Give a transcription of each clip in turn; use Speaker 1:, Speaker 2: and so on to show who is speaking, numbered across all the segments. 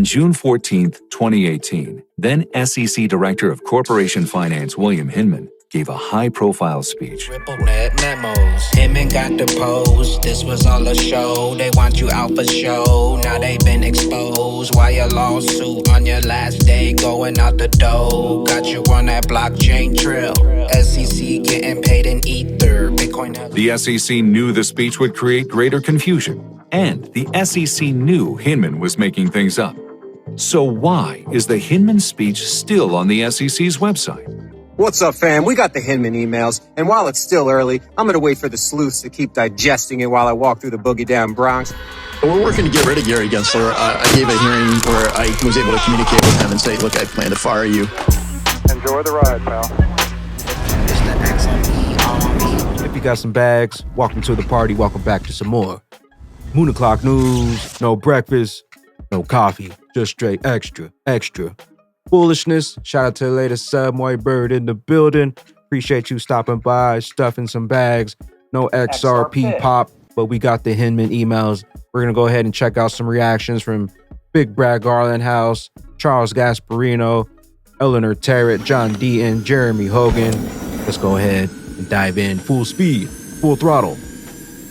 Speaker 1: On June 14, 2018, then SEC Director of Corporation Finance William Hinman gave a high-profile speech.
Speaker 2: RippleNet memos. Hinman got deposed. This was all a show. They want you out for show. Now they been exposed. Why a lawsuit on your last day going out the door? Got you on that blockchain trail. SEC getting paid in Ether. Bitcoin.
Speaker 1: The SEC knew the speech would create greater confusion, and the SEC knew Hinman was making things up. So why is the Hinman speech still on the SEC's website?
Speaker 3: What's up, fam? We got the Hinman emails, and while it's still early, I'm going to wait for the sleuths to keep digesting it while I walk through the boogie down Bronx.
Speaker 4: We're working to get rid of Gary Gensler. I gave a hearing where I was able to communicate with him and say, look, I plan to fire you.
Speaker 5: Enjoy the ride, pal.
Speaker 6: If you got some bags, welcome to the party, welcome back to some more Moon O'Clock News. No breakfast, no coffee, just straight extra foolishness. Shout out to the latest sub, White Bird in the building. Appreciate you stopping by, stuffing some bags. No XRP pop, but we got the Hinman emails. We're going to go ahead and check out some reactions from Big Brad Garland House, Charles Gasparino, Eleanor Tarrant, John Deaton, Jeremy Hogan. Let's go ahead and dive in full speed, full throttle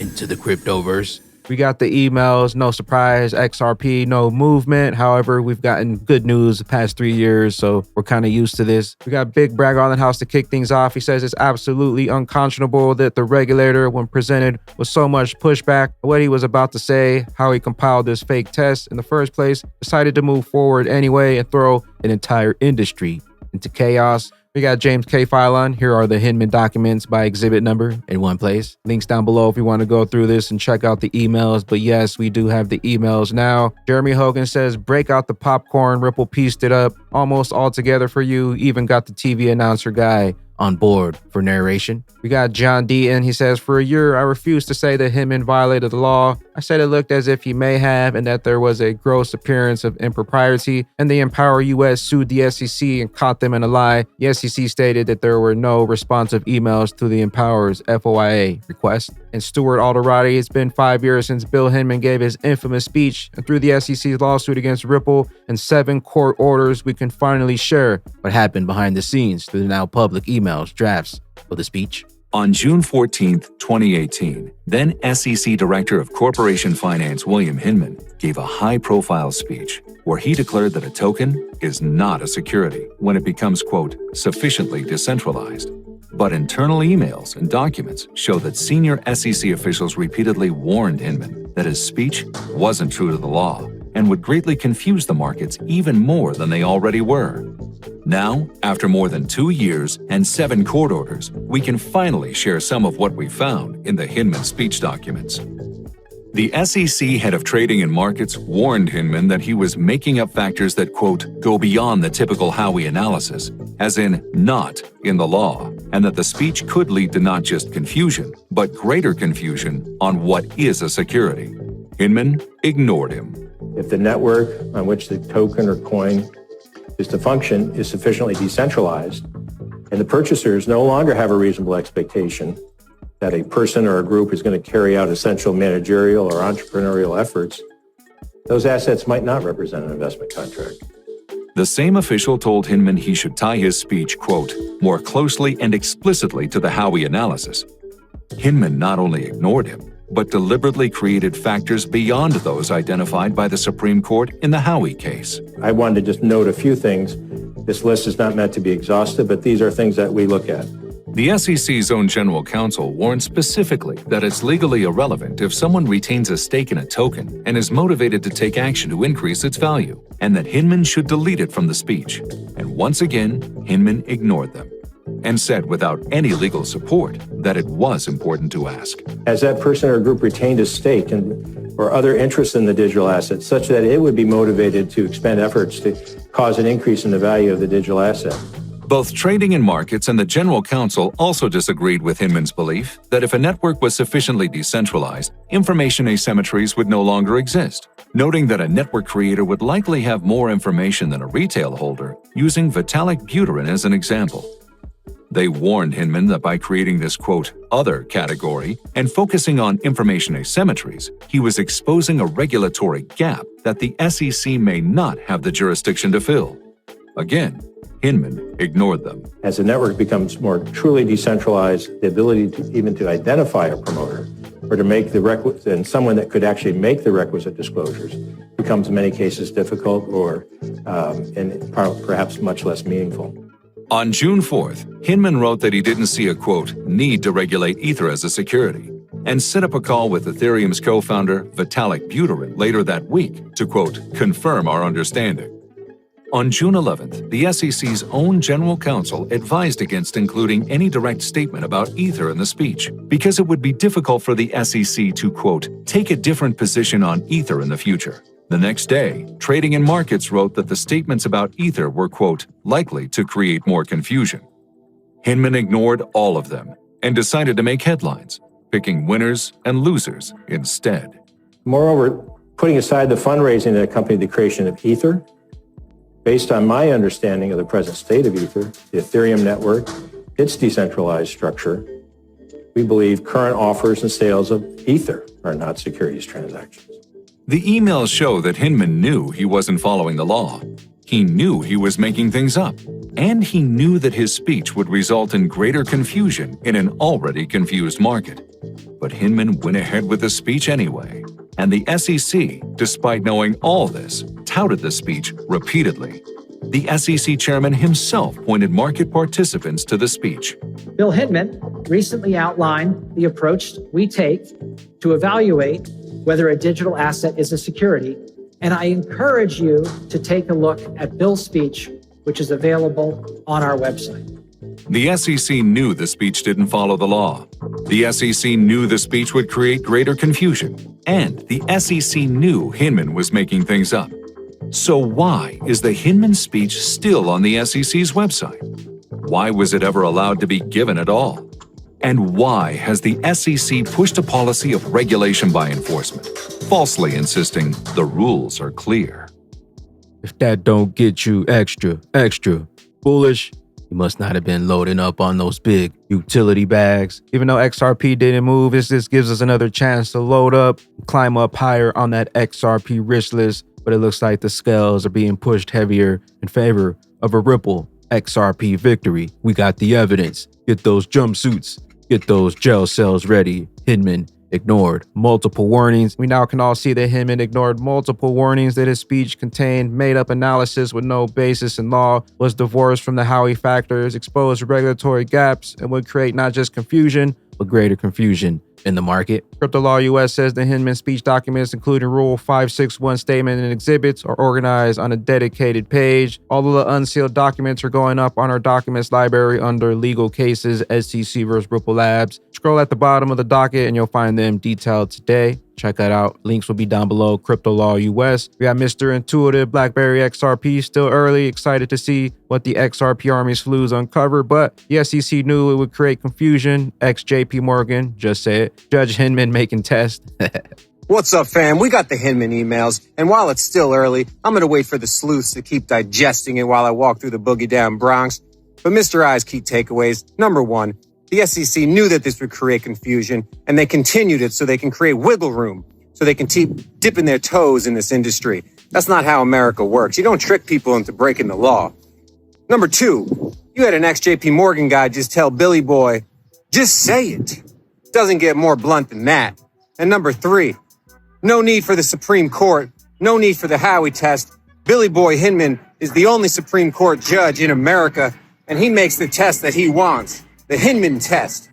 Speaker 6: into the cryptoverse. We got the emails, no surprise, XRP, no movement. However, we've gotten good news the past 3 years, so we're kind of used to this. We got Big Bragg on the house to kick things off. He says it's absolutely unconscionable that the regulator, when presented with so much pushback, what he was about to say, how he compiled this fake test in the first place, decided to move forward anyway and throw an entire industry into chaos. We got James K. Phylon. Here are the Hinman documents by exhibit number in one place. Links down below if you want to go through this and check out the emails. But yes, we do have the emails now. Jeremy Hogan says, break out the popcorn. Ripple pieced it up almost all together for you. Even got the TV announcer guy on board for narration. We got John Deaton. He says, for a year, I refused to say that Hinman violated the law. I said it looked as if he may have, and that there was a gross appearance of impropriety, and the Empower US sued the SEC and caught them in a lie. The SEC stated that there were no responsive emails to the Empower's FOIA request. And Stuart Alderati, it's been 5 years since Bill Hinman gave his infamous speech, and through the SEC's lawsuit against Ripple and 7 court orders, we can finally share what happened behind the scenes through the now public emails, drafts of the speech.
Speaker 1: On June 14, 2018, then SEC Director of Corporation Finance William Hinman gave a high-profile speech where he declared that a token is not a security when it becomes, quote, sufficiently decentralized. But internal emails and documents show that senior SEC officials repeatedly warned Hinman that his speech wasn't true to the law and would greatly confuse the markets even more than they already were. Now, after more than 2 years and 7 court orders, we can finally share some of what we found in the Hinman speech documents. The SEC head of trading and markets warned Hinman that he was making up factors that, quote, go beyond the typical Howey analysis, as in not in the law, and that the speech could lead to not just confusion, but greater confusion on what is a security. Hinman ignored him.
Speaker 7: If the network on which the token or coin is to function is sufficiently decentralized, and the purchasers no longer have a reasonable expectation that a person or a group is going to carry out essential managerial or entrepreneurial efforts, those assets might not represent an investment contract.
Speaker 1: The same official told Hinman he should tie his speech, quote, more closely and explicitly to the Howey analysis. Hinman not only ignored him, but deliberately created factors beyond those identified by the Supreme Court in the Howey case.
Speaker 7: I wanted to just note a few things. This list is not meant to be exhaustive, but these are things that we look at.
Speaker 1: The SEC's own general counsel warned specifically that it's legally irrelevant if someone retains a stake in a token and is motivated to take action to increase its value, and that Hinman should delete it from the speech. And once again, Hinman ignored them and said without any legal support that it was important to ask.
Speaker 7: Has that person or group retained a stake or other interest in the digital asset such that it would be motivated to expend efforts to cause an increase in the value of the digital asset?
Speaker 1: Both Trading and Markets and the General Counsel also disagreed with Hinman's belief that if a network was sufficiently decentralized, information asymmetries would no longer exist, noting that a network creator would likely have more information than a retail holder, using Vitalik Buterin as an example. They warned Hinman that by creating this, quote, other category and focusing on information asymmetries, he was exposing a regulatory gap that the SEC may not have the jurisdiction to fill. Again, Hinman ignored them.
Speaker 7: As the network becomes more truly decentralized, the ability to identify a promoter or to make the requisite, and someone that could actually make the requisite disclosures becomes in many cases difficult or and perhaps much less meaningful.
Speaker 1: On June 4th, Hinman wrote that he didn't see a, quote, need to regulate Ether as a security, and set up a call with Ethereum's co-founder Vitalik Buterin later that week to, quote, confirm our understanding. On June 11th, the SEC's own general counsel advised against including any direct statement about Ether in the speech because it would be difficult for the SEC to, quote, take a different position on Ether in the future. The next day, Trading and Markets wrote that the statements about Ether were, quote, likely to create more confusion. Hinman ignored all of them and decided to make headlines, picking winners and losers instead.
Speaker 7: Moreover, putting aside the fundraising that accompanied the creation of Ether, based on my understanding of the present state of Ether, the Ethereum network, its decentralized structure, we believe current offers and sales of Ether are not securities transactions.
Speaker 1: The emails show that Hinman knew he wasn't following the law. He knew he was making things up. And he knew that his speech would result in greater confusion in an already confused market. But Hinman went ahead with the speech anyway. And the SEC, despite knowing all this, touted the speech repeatedly. The SEC chairman himself pointed market participants to the speech.
Speaker 8: Bill Hinman recently outlined the approach we take to evaluate whether a digital asset is a security, and I encourage you to take a look at Bill's speech, which is available on our website.
Speaker 1: The SEC knew the speech didn't follow the law. The SEC knew the speech would create greater confusion. And the SEC knew Hinman was making things up. So why is the Hinman speech still on the SEC's website? Why was it ever allowed to be given at all? And why has the SEC pushed a policy of regulation by enforcement, falsely insisting the rules are clear?
Speaker 6: If that don't get you extra bullish, you must not have been loading up on those big utility bags. Even though XRP didn't move, this just gives us another chance to load up, climb up higher on that XRP risk list. But it looks like the scales are being pushed heavier in favor of a Ripple XRP victory. We got the evidence. Get those jumpsuits. Get those gel cells ready. Hinman ignored multiple warnings. We now can all see that Hinman ignored multiple warnings that his speech contained made-up analysis with no basis in law, was divorced from the Howey factors, exposed regulatory gaps, and would create not just confusion, but greater confusion in the market. Crypto Law US says the Hinman speech documents, including Rule 561 statement and exhibits, are organized on a dedicated page. All of the unsealed documents are going up on our documents library under legal cases, SEC vs. Ripple Labs. Scroll at the bottom of the docket and you'll find them detailed today. Check that out. Links will be down below. Crypto Law US. We got Mr. Intuitive, BlackBerry XRP, still early. Excited to see what the XRP Army's flus uncover, but the SEC knew it would create confusion. JP Morgan, just say it. Judge Hinman making test.
Speaker 3: What's up, fam? We got the Hinman emails, and while it's still early, I'm gonna wait for the sleuths to keep digesting it while I walk through the boogie down Bronx. But Mr. I's key takeaways. Number one, the SEC knew that this would create confusion, and they continued it so they can create wiggle room, so they can keep dipping their toes in this industry. That's not how America works. You don't trick people into breaking the law. Number two, you had an ex-JP Morgan guy just tell Billy Boy, just say it. Doesn't get more blunt than that. And number three, no need for the Supreme Court, no need for the Howey test. Billy Boy Hinman is the only Supreme Court judge in America, and he makes the test that he wants. The Hinman test.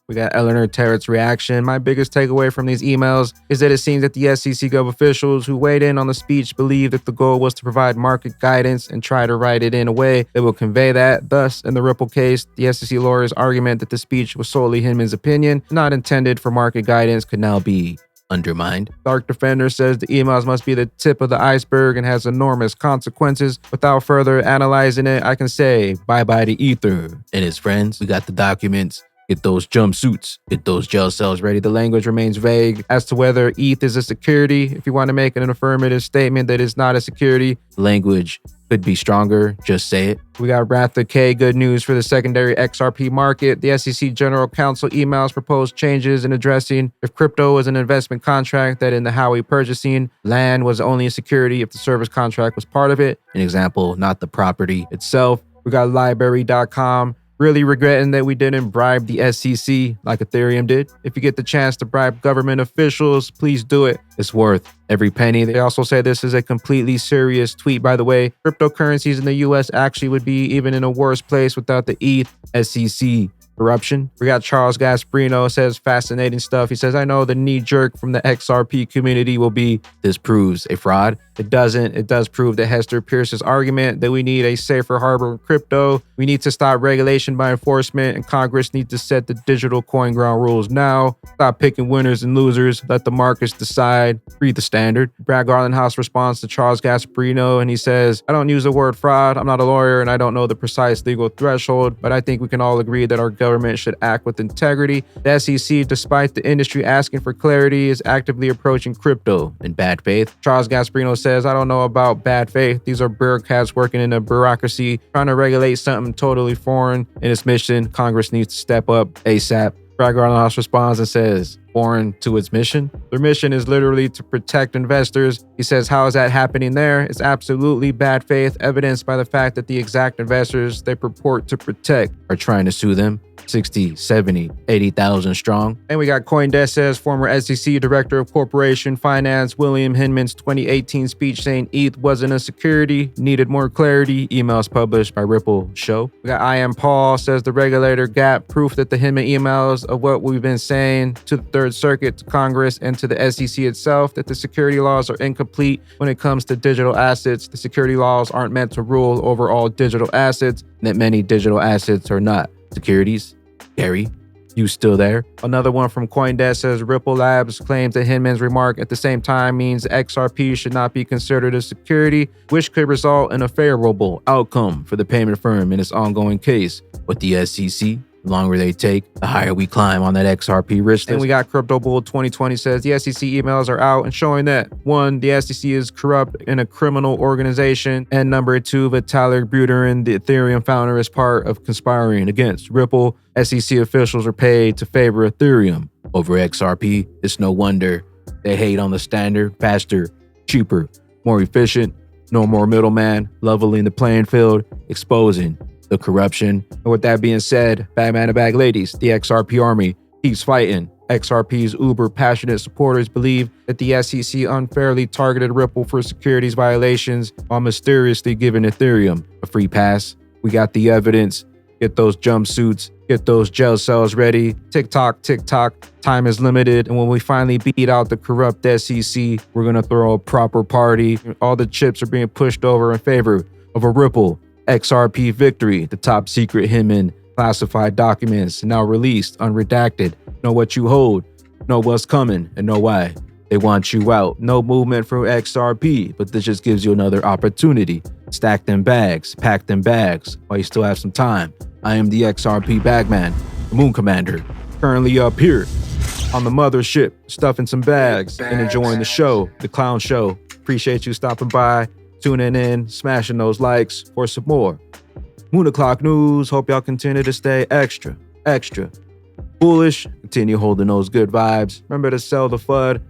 Speaker 6: We got Eleanor Terrett's reaction. My biggest takeaway from these emails is that it seems that the SEC Gov officials who weighed in on the speech believed that the goal was to provide market guidance and try to write it in a way that will convey that. Thus, in the Ripple case, the SEC lawyer's argument that the speech was solely Hinman's opinion, not intended for market guidance, could now be undermined. Dark Defender says the emails must be the tip of the iceberg and has enormous consequences. Without further analyzing it, I can say bye-bye to Ether and his friends. We got the documents. Get those jumpsuits, get those jail cells ready. The language remains vague as to whether ETH is a security. If you want to make an affirmative statement that it's not a security, language could be stronger. Just say it. We got Wrath of K. Good news for the secondary XRP market. The SEC General Counsel emails proposed changes in addressing if crypto was an investment contract, that in the Howey purchasing, land was only a security if the service contract was part of it. An example, not the property itself. We got library.com. Really regretting that we didn't bribe the SEC like Ethereum did. If you get the chance to bribe government officials, please do it. It's worth every penny. They also say this is a completely serious tweet, by the way. Cryptocurrencies in the US actually would be even in a worse place without the ETH SEC corruption. We got Charles Gasparino, says fascinating stuff. He says, I know the knee jerk from the XRP community will be, this proves a fraud. It doesn't. It does prove that Hester Pierce's argument that we need a safer harbor in crypto. We need to stop regulation by enforcement, and Congress needs to set the digital coin ground rules now. Stop picking winners and losers. Let the markets decide. Read the standard. Brad Garlandhouse responds to Charles Gasparino, and he says, I don't use the word fraud. I'm not a lawyer, and I don't know the precise legal threshold, but I think we can all agree that our government should act with integrity. The SEC, despite the industry asking for clarity, is actively approaching crypto in bad faith. Charles Gasparino says, I don't know about bad faith. These are bureaucrats working in a bureaucracy trying to regulate something totally foreign in its mission. Congress needs to step up ASAP. Brad Garlandhouse responds and says, foreign to its mission? Their mission is literally to protect investors. He says, how is that happening there? It's absolutely bad faith, evidenced by the fact that the exact investors they purport to protect are trying to sue them. 60, 70, 80,000 strong. And we got CoinDesk says former SEC Director of Corporation Finance William Hinman's 2018 speech saying ETH wasn't a security, needed more clarity. Emails published by Ripple show. We got I Am Paul says the regulator got proof that the Hinman emails of what we've been saying to the Third Circuit, to Congress, and to the SEC itself, that the security laws are incomplete when it comes to digital assets. The security laws aren't meant to rule over all digital assets, and that many digital assets are not securities. Gary, you still there? Another one from CoinDesk says Ripple Labs claims that Hinman's remark at the same time means XRP should not be considered a security, which could result in a favorable outcome for the payment firm in its ongoing case. But the SEC, the longer they take, the higher we climb on that XRP risk list. And we got Crypto Bull 2020 says the SEC emails are out and showing that 1, the SEC is corrupt in a criminal organization, and number 2, Vitalik Buterin, the Ethereum founder, is part of conspiring against Ripple. SEC officials are paid to favor Ethereum over XRP. It's no wonder they hate on the standard. Faster, cheaper, more efficient, no more middleman, leveling the playing field, exposing the corruption. And with that being said, bag man to bag ladies, the XRP army keeps fighting. XRP's uber passionate supporters believe that the SEC unfairly targeted Ripple for securities violations while mysteriously giving Ethereum a free pass. We got the evidence. Get those jumpsuits, get those jail cells ready. TikTok, time is limited. And when we finally beat out the corrupt SEC, we're gonna throw a proper party. All the chips are being pushed over in favor of a Ripple XRP victory. The top secret Hinman classified documents now released, unredacted. Know what you hold, know what's coming, and know why they want you out. No movement from XRP, but this just gives you another opportunity. Stack them bags, pack them bags while you still have some time. I am the XRP Bagman, the Moon Commander, currently up here on the mothership, stuffing some bags and enjoying the show, the clown show. Appreciate you stopping by, tuning in, smashing those likes for some more Moon O'Clock News. Hope y'all continue to stay extra bullish. Continue holding those good vibes. Remember to sell the FUD,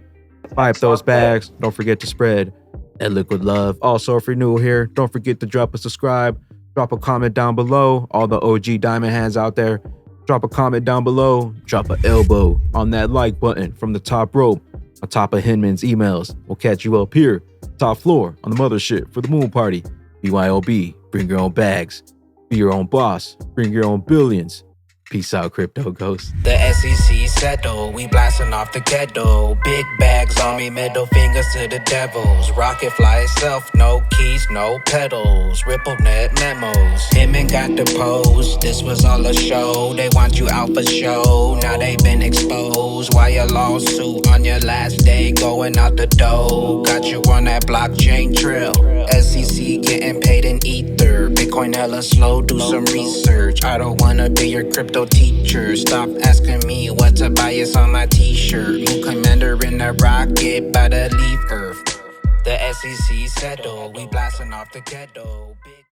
Speaker 6: pipe those bags. Don't forget to spread that liquid love. Also, if you're new here, don't forget to drop a subscribe, drop a comment down below. All the OG diamond hands out there, drop a comment down below, drop an elbow on that like button from the top rope on top of Hinman's emails. We'll catch you up here, top floor on the mothership for the moon party. BYOB, bring your own bags, be your own boss, bring your own billions. Peace out, crypto ghosts.
Speaker 2: The SEC settle, we blasting off the ghetto. Big bags on me, middle fingers to the devils. Rocket fly itself, no keys, no pedals. RippleNet memos, Hinman got the pose. This was all a show, they want you out for show. Now they been exposed. Why a lawsuit on your last day going out the door? Got you on that blockchain trail. SEC getting paid in ether. Bitcoin Bitcoin hella slow, do some research. I don't wanna be your crypto teacher. Stop asking me what to bias on my t-shirt. Moon commander in a rocket, bout to leave Earth. The SEC settle, we blasting off the ghetto.